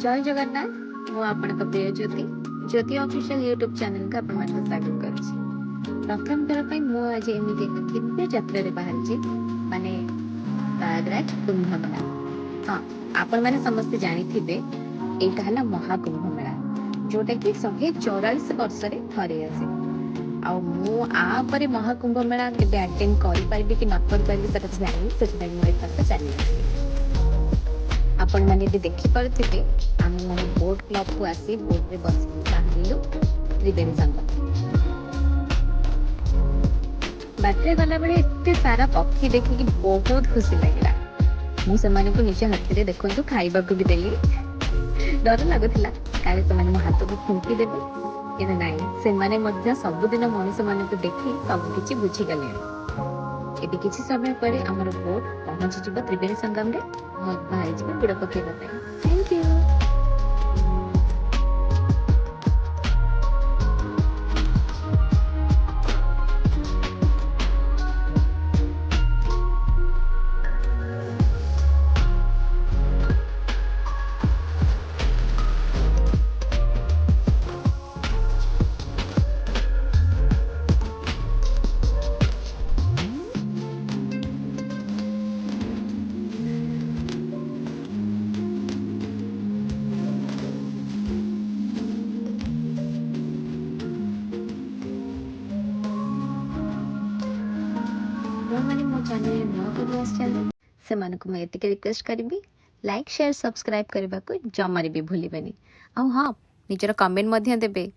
जय जगन्नाथ मु आपनक प्रिय ज्योति ज्योति ऑफिशियल यूट्यूब चैनल का आपण मानक स्वागत करछि। प्रथम थर पई मु आज एमिति एक दिव्य यात्रा रे बाहर छी माने प्रयागराज कुंभ मेला। हां आपण माने समस्त जानि थिबे एटा हला महाकुंभ मेला जोटा कि 144 वर्ष रे थरे आसे। आ मु आ परे महाकुंभ मेला के अटेंड करि पाइबे कि न करि पाइबे सेटा जानि सेटा मु एता जानि। आपण माने भी देखि पारथिबे हम माने बोट क्लब को आसी बोट रे बस बांधिलु त्रिवेणी संगम। बाटरे गला बेले एते सारा पक्षी देखि कि बहुत खुशी लागला। मु से माने को निचे हाथ रे देखंतु खाइबा को भी देली डर लागुथिला काले से माने मो हाथ को फुंकी देबे कि नाही से माने मध्य सब दिन मनुष्य माने को देखि सब किछि बुझी गले। एबे किछि समय परे हमर बोट पहुंची जिबा त्रिवेणी संगम रे बाहर जिबा बुड़ पकेबा पई। Thank you. मैंने मो चैनल नुआ को चैनल से मानक मैं एतिके रिक्वेस्ट करिबी लाइक शेयर सब्सक्राइब करबा को जमारे भी भूलिबेनी। आ हां निजर कमेंट मध्य देबे